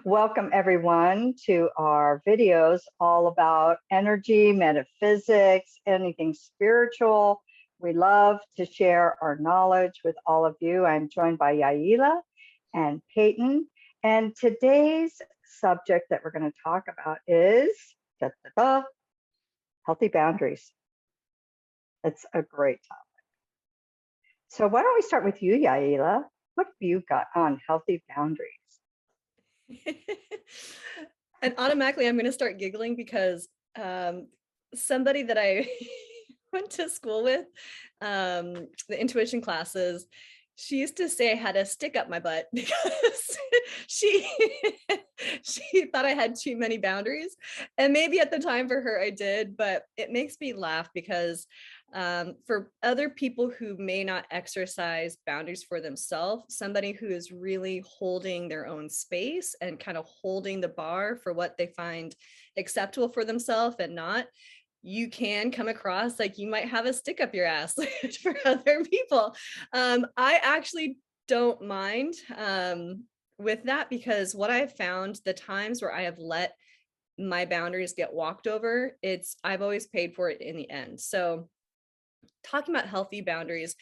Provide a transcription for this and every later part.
Welcome everyone to our videos all about energy, metaphysics, anything spiritual. We love to share our knowledge with all of you. I'm joined by Yaila and Peyton. And today's subject that we're going to talk about is healthy boundaries. It's a great topic. So why don't we start with you, Yaila? What have you got on healthy boundaries? And automatically I'm going to start giggling because somebody that I went to school with, the intuition classes, she used to say I had a stick up my butt because she she thought I had too many boundaries. And maybe at the time for her I did, but it makes me laugh because for other people who may not exercise boundaries for themselves, somebody who is really holding their own space and kind of holding the bar for what they find acceptable for themselves and not, you can come across like you might have a stick up your ass for other people. I actually don't mind with that, because what I've found, the times where I have let my boundaries get walked over, I've always paid for it in the end. So talking about healthy boundaries,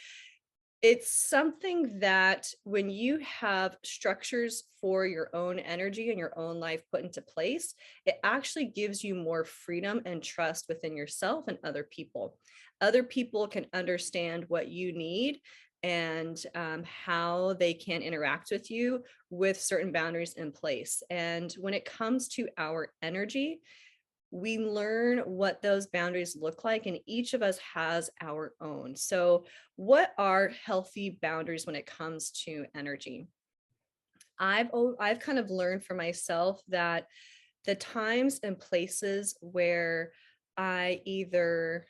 it's something that when you have structures for your own energy and your own life put into place, it actually gives you more freedom and trust within yourself and other people. Other people can understand what you need and how they can interact with you with certain boundaries in place. And when it comes to our energy, we learn what those boundaries look like, and each of us has our own. So what are healthy boundaries when it comes to energy? I've kind of learned for myself that the times and places where I either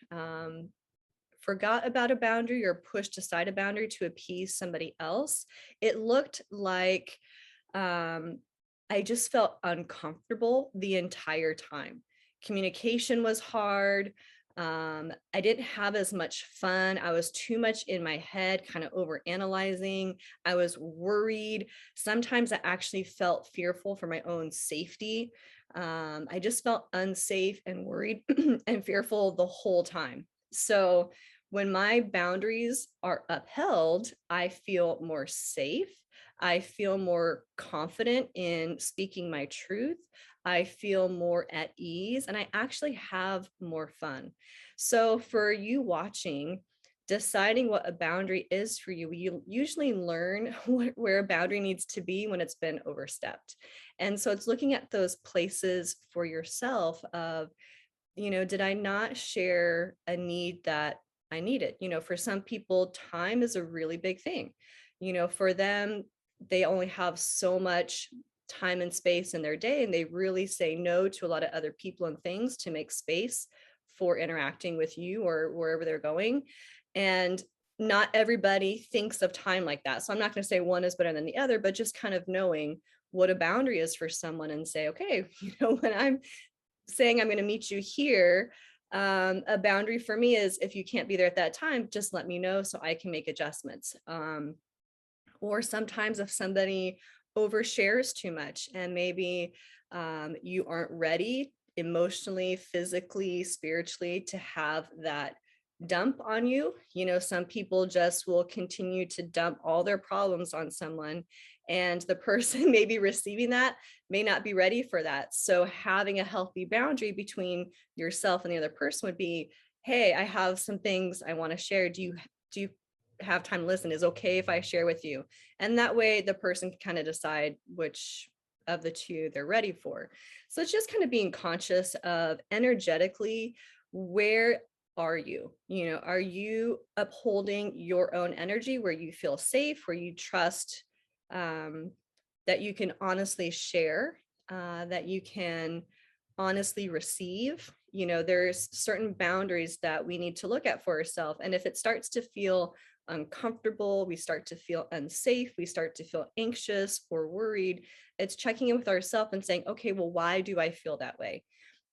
forgot about a boundary or pushed aside a boundary to appease somebody else, it looked like I just felt uncomfortable the entire time. Communication was hard. I didn't have as much fun. I was too much in my head, kind of over analyzing. I was worried. Sometimes I actually felt fearful for my own safety. I just felt unsafe and worried and fearful the whole time. So when my boundaries are upheld, I feel more safe. I feel more confident in speaking my truth. I feel more at ease, and I actually have more fun. So for you watching, deciding what a boundary is for you, you usually learn where a boundary needs to be when it's been overstepped. And so it's looking at those places for yourself of, did I not share a need that I needed? For some people, time is a really big thing. For them, they only have so much time and space in their day, and they really say no to a lot of other people and things to make space for interacting with you or wherever they're going. And not everybody thinks of time like that. So I'm not going to say one is better than the other, but just kind of knowing what a boundary is for someone and say, okay, when I'm saying I'm going to meet you here, a boundary for me is if you can't be there at that time, just let me know so I can make adjustments. Or sometimes if somebody overshares too much and maybe you aren't ready emotionally, physically, spiritually to have that dump on you. Some people just will continue to dump all their problems on someone, and the person maybe receiving that may not be ready for that. So having a healthy boundary between yourself and the other person would be, hey, I have some things I want to share. Do you have time to listen? Is okay if I share with you? And that way the person can kind of decide which of the two they're ready for. So it's just kind of being conscious of energetically, where are you? Are you upholding your own energy where you feel safe, where you trust that you can honestly share, that you can honestly receive? There's certain boundaries that we need to look at for ourselves. And if it starts to feel uncomfortable, we start to feel unsafe, we start to feel anxious or worried, it's checking in with ourselves and saying, okay, well, why do I feel that way?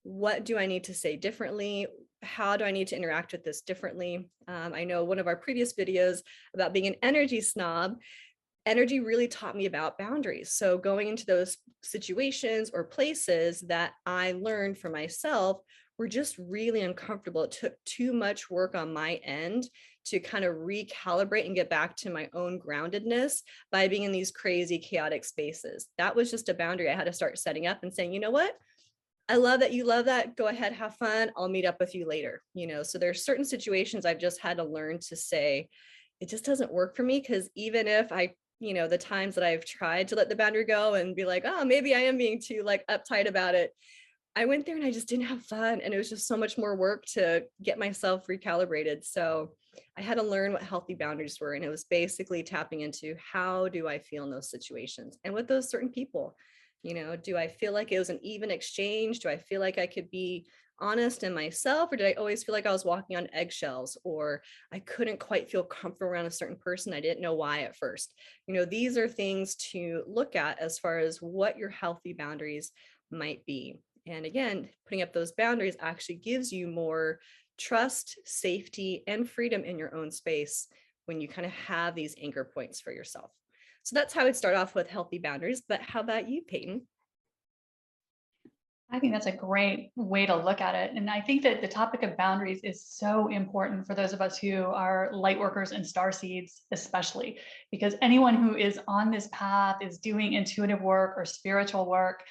What do I need to say differently? How do I need to interact with this differently? I know one of our previous videos about being an energy snob, energy really taught me about boundaries. So going into those situations or places that I learned for myself were just really uncomfortable. It took too much work on my end to kind of recalibrate and get back to my own groundedness by being in these crazy, chaotic spaces. That was just a boundary I had to start setting up and saying, you know what? I love that you love that. Go ahead, have fun. I'll meet up with you later. So there's certain situations I've just had to learn to say, it just doesn't work for me. Cause even if the times that I've tried to let the boundary go and be like, oh, maybe I am being too like uptight about it. I went there and I just didn't have fun. And it was just so much more work to get myself recalibrated. So I had to learn what healthy boundaries were. And it was basically tapping into how do I feel in those situations and with those certain people. Do I feel like it was an even exchange? Do I feel like I could be honest in myself? Or did I always feel like I was walking on eggshells, or I couldn't quite feel comfortable around a certain person? I didn't know why at first. These are things to look at as far as what your healthy boundaries might be. And again, putting up those boundaries actually gives you more trust, safety, and freedom in your own space when you kind of have these anchor points for yourself. So that's how I'd start off with healthy boundaries. But how about you, Peyton? I think that's a great way to look at it. And I think that the topic of boundaries is so important for those of us who are light workers and starseeds, especially because anyone who is on this path is doing intuitive work or spiritual work.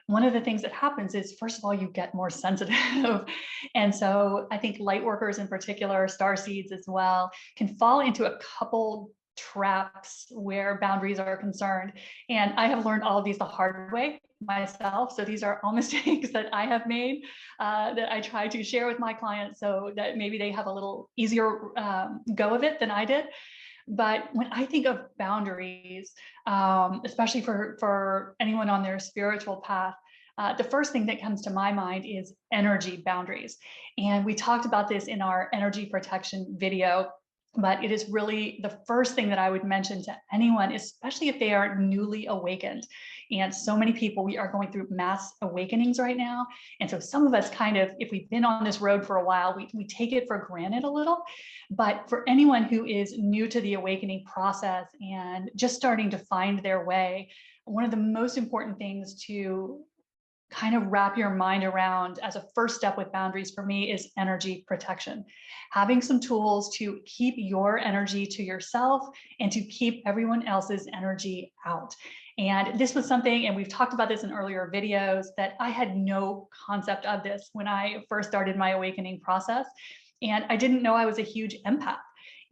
One of the things that happens is, first of all, you get more sensitive. And so I think light workers in particular, starseeds as well, can fall into a couple traps where boundaries are concerned. And I have learned all of these the hard way myself. So these are all mistakes that I have made that I try to share with my clients so that maybe they have a little easier go of it than I did. But when I think of boundaries, especially for anyone on their spiritual path, the first thing that comes to my mind is energy boundaries. And we talked about this in our energy protection video, but it is really the first thing that I would mention to anyone, especially if they are newly awakened. And so many people, we are going through mass awakenings right now. And so some of us kind of, if we've been on this road for a while, we take it for granted a little. But for anyone who is new to the awakening process and just starting to find their way, one of the most important things to kind of wrap your mind around as a first step with boundaries for me is energy protection. Having some tools to keep your energy to yourself and to keep everyone else's energy out. And this was something, and we've talked about this in earlier videos, that I had no concept of this when I first started my awakening process. And I didn't know I was a huge empath.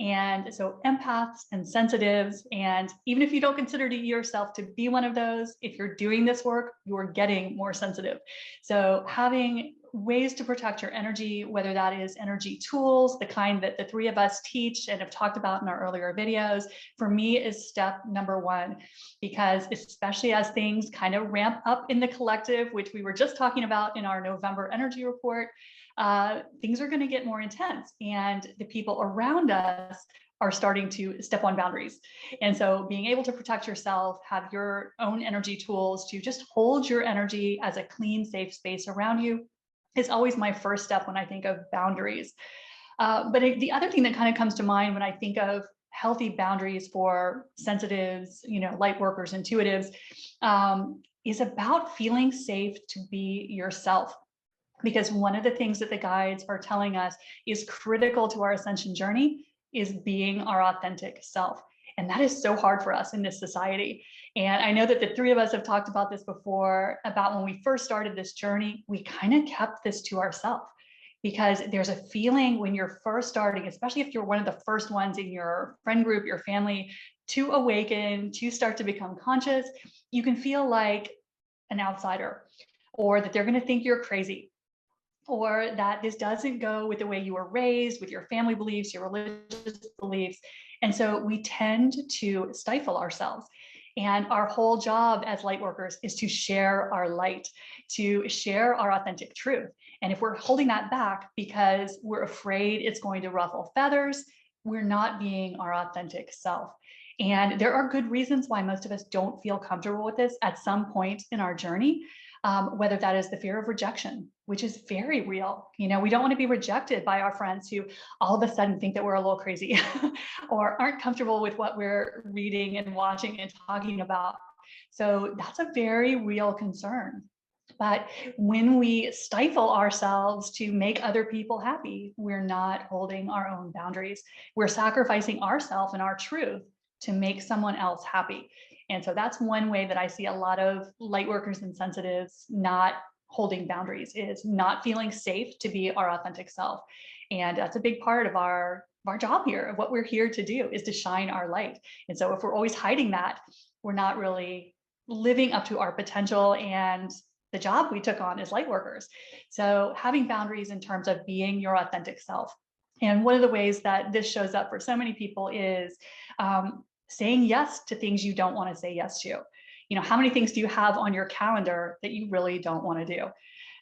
And so empaths and sensitives, and even if you don't consider yourself to be one of those, if you're doing this work, you're getting more sensitive. So having ways to protect your energy, whether that is energy tools, the kind that the three of us teach and have talked about in our earlier videos, for me is step number one, because especially as things kind of ramp up in the collective, which we were just talking about in our November energy report, things are going to get more intense, and the people around us are starting to step on boundaries. And so being able to protect yourself, have your own energy tools to just hold your energy as a clean, safe space around you is always my first step when I think of boundaries. But the other thing that kind of comes to mind when I think of healthy boundaries for sensitives, light workers, intuitives, is about feeling safe to be yourself. Because one of the things that the guides are telling us is critical to our ascension journey is being our authentic self. And that is so hard for us in this society. And I know that the three of us have talked about this before, about when we first started this journey, we kind of kept this to ourselves. Because there's a feeling when you're first starting, especially if you're one of the first ones in your friend group, your family, to awaken, to start to become conscious, you can feel like an outsider, or that they're going to think you're crazy, or that this doesn't go with the way you were raised, with your family beliefs, your religious beliefs. And so we tend to stifle ourselves. And our whole job as light workers is to share our light, to share our authentic truth. And if we're holding that back because we're afraid it's going to ruffle feathers, we're not being our authentic self. And there are good reasons why most of us don't feel comfortable with this at some point in our journey. whether that is the fear of rejection, which is very real. You know, we don't want to be rejected by our friends who all of a sudden think that we're a little crazy or aren't comfortable with what we're reading and watching and talking about. So that's a very real concern. But when we stifle ourselves to make other people happy, we're not holding our own boundaries. We're sacrificing ourselves and our truth to make someone else happy. And so that's one way that I see a lot of light workers and sensitives not holding boundaries, is not feeling safe to be our authentic self. And that's a big part of our job here, of what we're here to do, is to shine our light. And so if we're always hiding that, we're not really living up to our potential and the job we took on as light workers. So having boundaries in terms of being your authentic self. And one of the ways that this shows up for so many people is saying yes to things you don't want to say yes to. You know, how many things do you have on your calendar that you really don't want to do?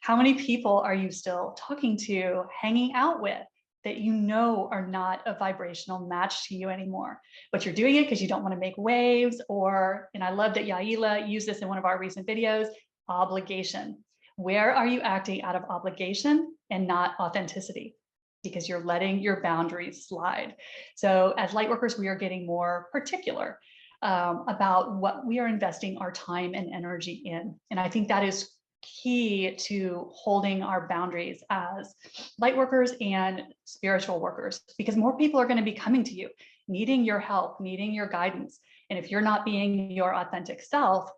How many people are you still talking to, hanging out with, that you know are not a vibrational match to you anymore, but you're doing it because you don't want to make waves? Or, and I love that Yaila used this in one of our recent videos, obligation. Where are you acting out of obligation and not authenticity? Because you're letting your boundaries slide. So as light workers, we are getting more particular about what we are investing our time and energy in. And I think that is key to holding our boundaries as light workers and spiritual workers, because more people are going to be coming to you, needing your help, needing your guidance. And if you're not being your authentic self,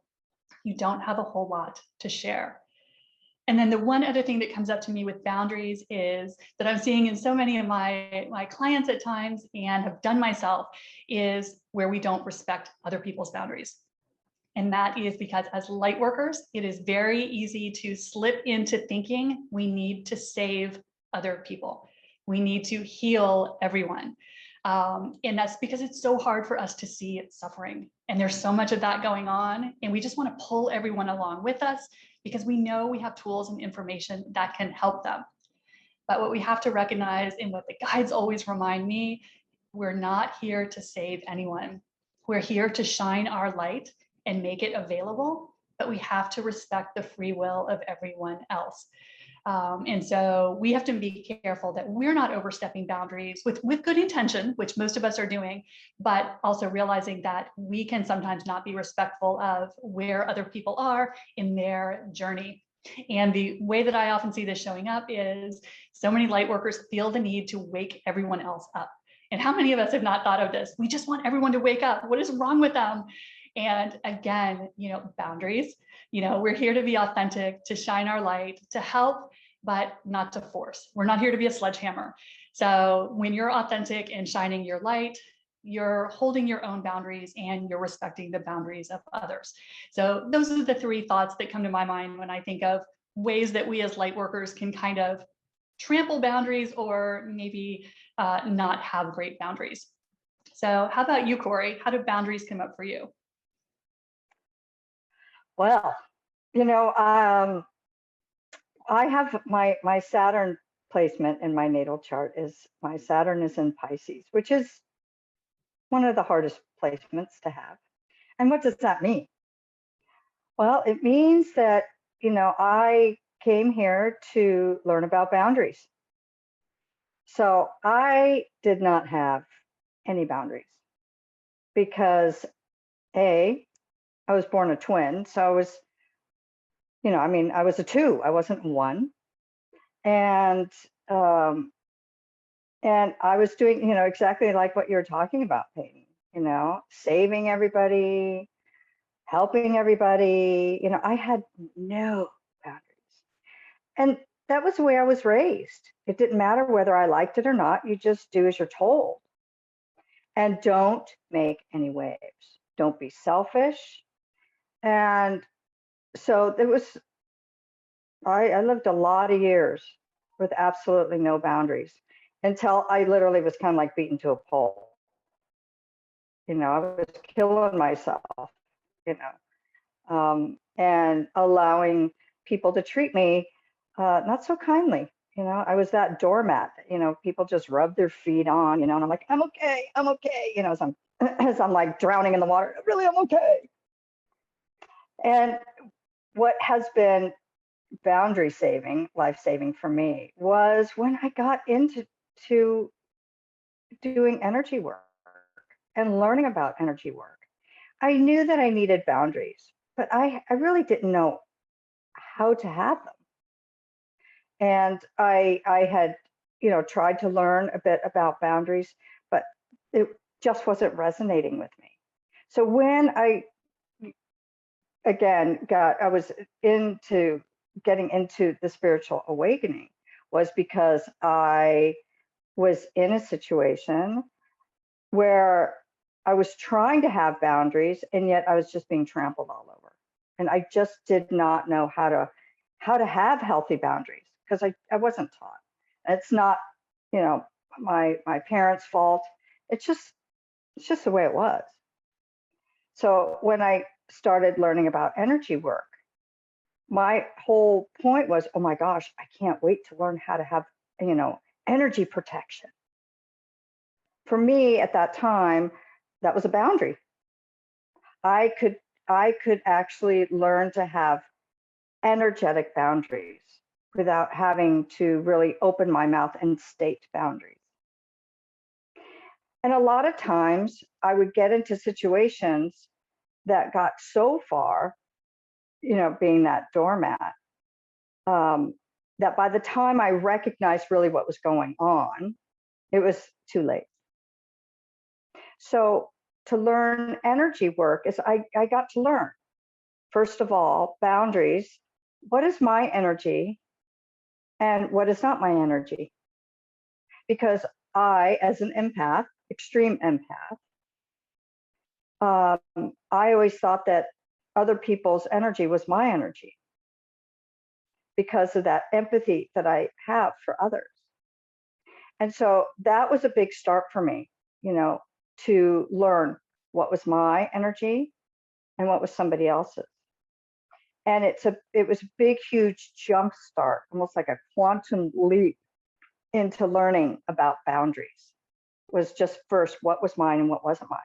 you don't have a whole lot to share. And then the one other thing that comes up to me with boundaries is that I'm seeing in so many of my clients at times, and have done myself, is where we don't respect other people's boundaries. And that is because as light workers, it is very easy to slip into thinking we need to save other people. We need to heal everyone. And that's because it's so hard for us to see suffering. And there's so much of that going on. And we just want to pull everyone along with us because we know we have tools and information that can help them. But what we have to recognize, and what the guides always remind me, we're not here to save anyone. We're here to shine our light and make it available, but we have to respect the free will of everyone else. And so we have to be careful that we're not overstepping boundaries with good intention, which most of us are doing, but also realizing that we can sometimes not be respectful of where other people are in their journey. And the way that I often see this showing up is so many light workers feel the need to wake everyone else up. And how many of us have not thought of this? We just want everyone to wake up. What is wrong with them? And again, you know, boundaries, you know, we're here to be authentic, to shine our light, to help, but not to force. We're not here to be a sledgehammer. So when you're authentic and shining your light, you're holding your own boundaries and you're respecting the boundaries of others. So those are the three thoughts that come to my mind when I think of ways that we as light workers can kind of trample boundaries, or maybe not have great boundaries. So how about you, Corey? How do boundaries come up for you? Well, you know, I have my Saturn placement in my natal chart is, my Saturn is in Pisces, which is one of the hardest placements to have. And what does that mean? Well, it means that, you know, I came here to learn about boundaries. So I did not have any boundaries because I was born a twin. So I was, you know, I mean, I was a 2, I wasn't 1. And I was doing, you know, exactly like what you're talking about, Peyton, you know, saving everybody, helping everybody. You know, I had no boundaries. And that was the way I was raised. It didn't matter whether I liked it or not. You just do as you're told. And don't make any waves. Don't be selfish. And so there was, I lived a lot of years with absolutely no boundaries until I literally was kind of like beaten to a pulp. You know, I was killing myself, you know, and allowing people to treat me not so kindly. You know, I was that doormat, you know, people just rub their feet on, you know, and I'm like, I'm okay, you know, as I'm like drowning in the water, really, I'm okay. And what has been boundary saving, life saving for me was when I got into doing energy work and learning about energy work. I knew that I needed boundaries, but I really didn't know how to have them. And I had, tried to learn a bit about boundaries, but it just wasn't resonating with me. So when I was into getting into the spiritual awakening was because I was in a situation where I was trying to have boundaries and yet I was just being trampled all over. And I just did not know how to have healthy boundaries because I wasn't taught. It's not, my parents' fault. It's just the way it was. So when I started learning about energy work, my whole point was, oh my gosh, I can't wait to learn how to have, energy protection. For me at that time, that was a boundary. I could actually learn to have energetic boundaries without having to really open my mouth and state boundaries. And a lot of times I would get into situations that got so far, being that doormat, that by the time I recognized really what was going on, it was too late. So to learn energy work is I got to learn, first of all, boundaries. What is my energy and what is not my energy? Because I, as an empath, extreme empath, I always thought that other people's energy was my energy because of that empathy that I have for others. And so that was a big start for me, to learn what was my energy and what was somebody else's. And it was a big, huge jump start, almost like a quantum leap into learning about boundaries. Was just first what was mine and what wasn't mine.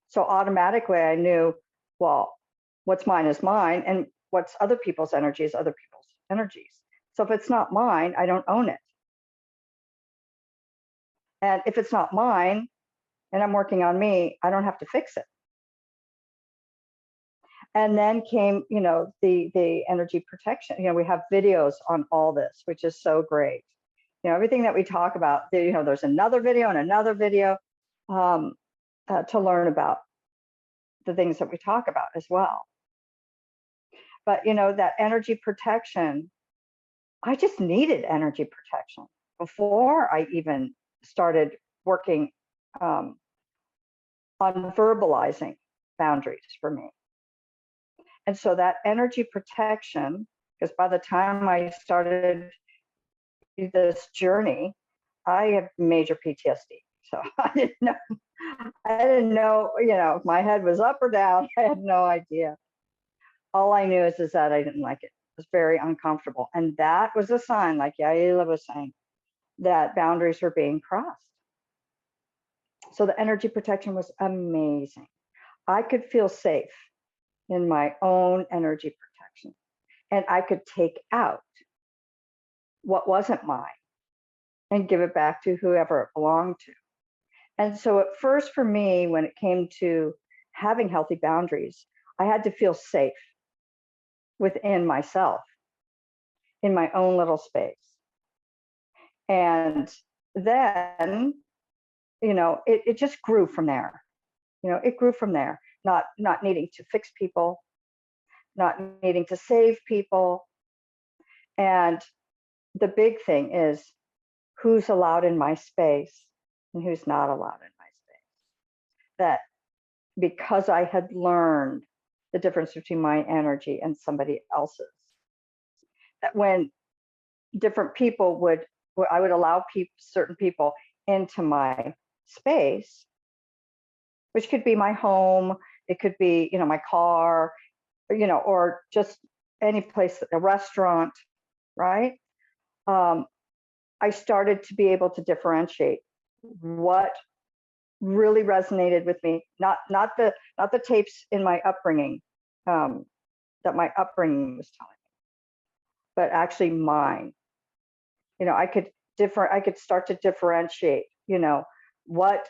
So automatically I knew, well, what's mine is mine, and what's other people's energy is other people's energies. So if it's not mine, I don't own it. And if it's not mine and I'm working on me, I don't have to fix it. And then came, the energy protection. We have videos on all this, which is so great. Everything that we talk about, there's another video and another video to learn about the things that we talk about as well. But, that energy protection, I just needed energy protection before I even started working on verbalizing boundaries for me. And so that energy protection, because by the time I started this journey, I have major PTSD. So I didn't know, if my head was up or down. I had no idea. All I knew is that I didn't like it. It was very uncomfortable. And that was a sign, like Yaila was saying, that boundaries were being crossed. So the energy protection was amazing. I could feel safe in my own energy protection. And I could take out what wasn't mine and give it back to whoever it belonged to. And so at first for me, when it came to having healthy boundaries, I had to feel safe within myself, in my own little space. And then, it just grew from there. It grew from there, not needing to fix people, not needing to save people. And the big thing is who's allowed in my space and who's not allowed in my space. That because I had learned the difference between my energy and somebody else's, that when different people I would allow certain people into my space, which could be my home, it could be, my car, or just any place, a restaurant, right? I started to be able to differentiate what really resonated with me, not the tapes in my upbringing that that my upbringing was telling me, but actually mine. I could start to differentiate, what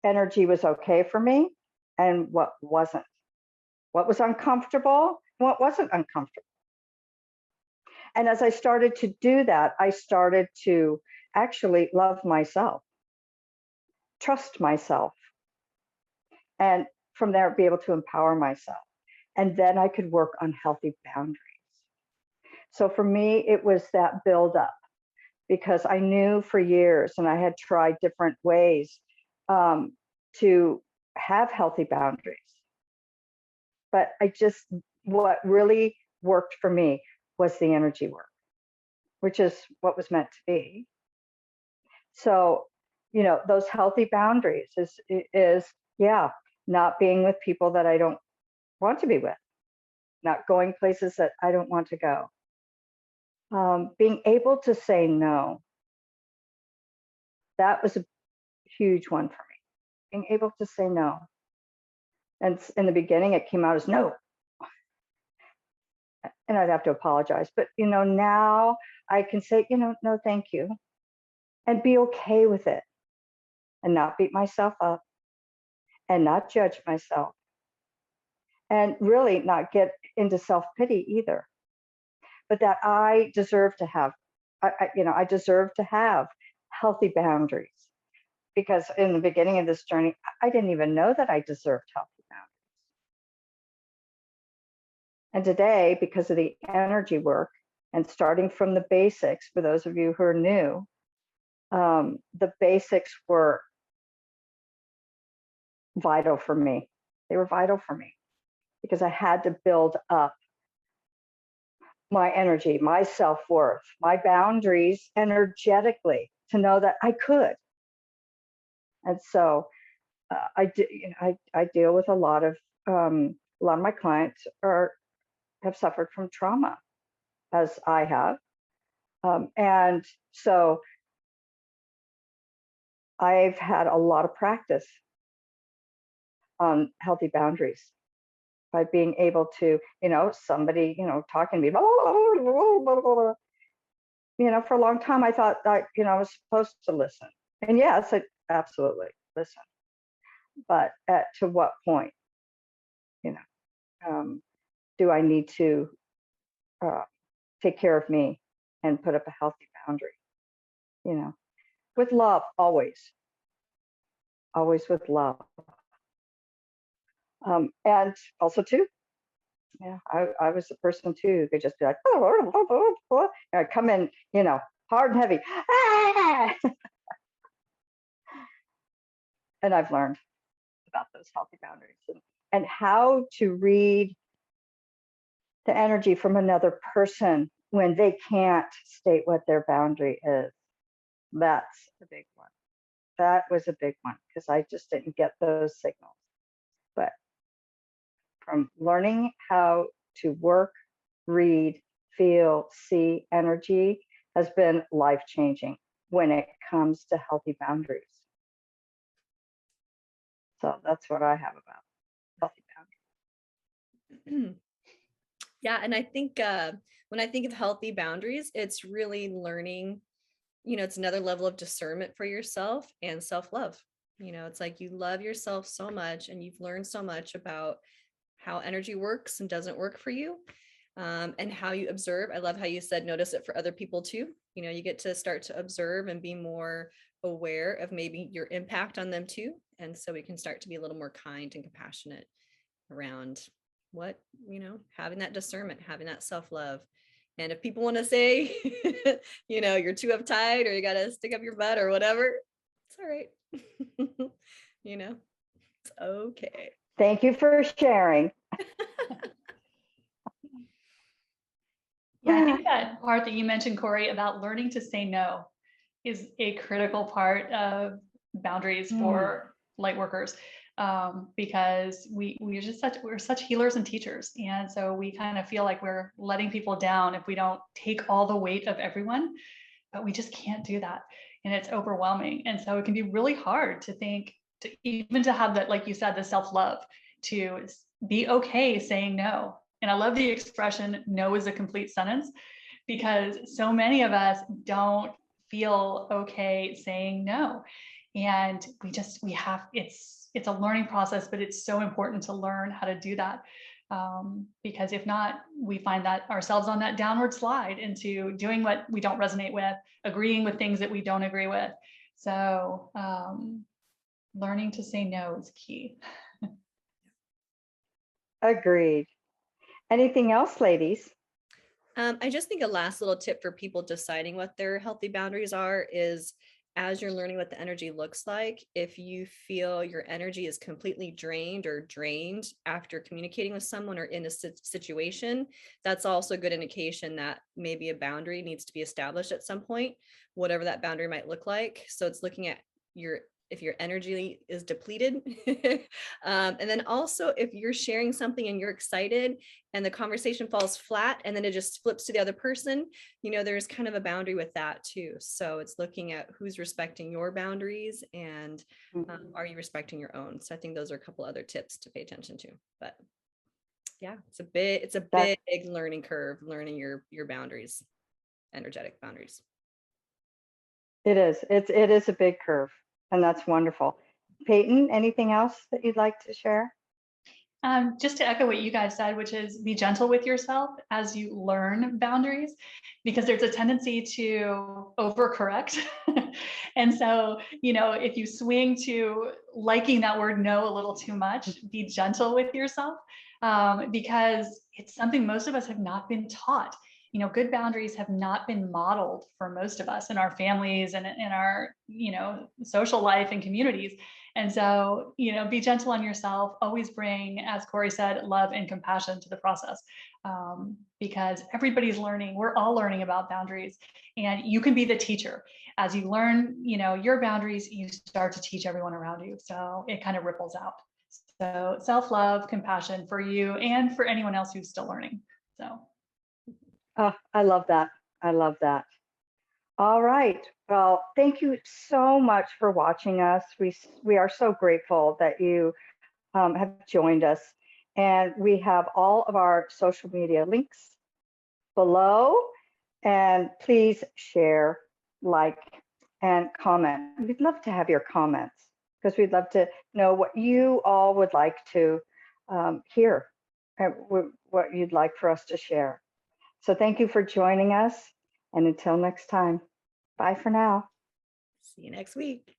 energy was okay for me and what wasn't, what was uncomfortable, and what wasn't uncomfortable. And as I started to do that, I started to actually love myself, trust myself, and from there be able to empower myself. And then I could work on healthy boundaries. So for me, it was that build up, because I knew for years, and I had tried different ways to have healthy boundaries. But what really worked for me was the energy work, which is what was meant to be. So, those healthy boundaries is not being with people that I don't want to be with, not going places that I don't want to go. Being able to say no. That was a huge one for me. Being able to say no. And in the beginning, it came out as no. And I'd have to apologize. But, now I can say, no, thank you. And be okay with it. And not beat myself up. And not judge myself. And really not get into self-pity either. But that I deserve to have, I deserve to have healthy boundaries. Because in the beginning of this journey, I didn't even know that I deserved healthy boundaries. And today, because of the energy work and starting from the basics, for those of you who are new, the basics were vital for me. They were vital for me because I had to build up my energy, my self-worth, my boundaries energetically to know that I could. And so I deal with a lot of my clients have suffered from trauma, as I have. And so I've had a lot of practice on healthy boundaries by being able to, somebody, talking to me, blah, blah, blah, blah, blah. For a long time, I thought that, I was supposed to listen. And yes, I absolutely listen. But to what point, do I need to take care of me and put up a healthy boundary, with love, always with love. And also too, I was the person too who could just be like, and I'd come in, hard and heavy. And I've learned about those healthy boundaries and how to read the energy from another person when they can't state what their boundary is. That's a big one. That was a big one because I just didn't get those signals. But from learning how to work, read, feel, see energy has been life-changing when it comes to healthy boundaries. So that's what I have about healthy boundaries. Yeah, and I think when I think of healthy boundaries, it's really learning, it's another level of discernment for yourself and self-love. It's like you love yourself so much and you've learned so much about how energy works and doesn't work for you, and how you observe. I love how you said notice it for other people too. You get to start to observe and be more aware of maybe your impact on them too. And so we can start to be a little more kind and compassionate around what, having that discernment, having that self-love. And if people want to say, you're too uptight or you got to stick up your butt or whatever, it's all right. It's okay. Thank you for sharing. Yeah, I think that part that you mentioned, Corey, about learning to say no is a critical part of boundaries for light workers, because we're such healers and teachers, and so we kind of feel like we're letting people down if we don't take all the weight of everyone, but we just can't do that, and it's overwhelming. And so it can be really hard to even to have that, like you said, the self-love to be okay saying no And I love the expression, no is a complete sentence, because so many of us don't feel okay saying no. And it's a learning process, but it's so important to learn how to do that. Because if not, we find that ourselves on that downward slide into doing what we don't resonate with, agreeing with things that we don't agree with. So learning to say no is key. Agreed. Anything else, ladies? I just think a last little tip for people deciding what their healthy boundaries are is, as you're learning what the energy looks like, if you feel your energy is completely drained or drained after communicating with someone or in a situation, that's also a good indication that maybe a boundary needs to be established at some point, whatever that boundary might look like. So it's looking at if your energy is depleted. And then also if you're sharing something and you're excited and the conversation falls flat and then it just flips to the other person, there's kind of a boundary with that too. So it's looking at who's respecting your boundaries and are you respecting your own? So I think those are a couple other tips to pay attention to. But yeah, it's a big learning curve, learning your boundaries, energetic boundaries. It is. It is a big curve. And that's wonderful. Peyton, anything else that you'd like to share? Just to echo what you guys said, which is be gentle with yourself as you learn boundaries, because there's a tendency to overcorrect. And so, if you swing to liking that word no a little too much, be gentle with yourself, because it's something most of us have not been taught. Good boundaries have not been modeled for most of us in our families and in our, social life and communities. And so, be gentle on yourself, always bring, as Corey said, love and compassion to the process, because everybody's learning. We're all learning about boundaries, and you can be the teacher. As you learn, your boundaries, you start to teach everyone around you. So it kind of ripples out. So self-love, compassion for you and for anyone else who's still learning. So. Oh, I love that. I love that. All right. Well, thank you so much for watching us. We are so grateful that you have joined us. And we have all of our social media links below. And please share, like, and comment. We'd love to have your comments because we'd love to know what you all would like to hear, and what you'd like for us to share. So thank you for joining us. And until next time, bye for now. See you next week.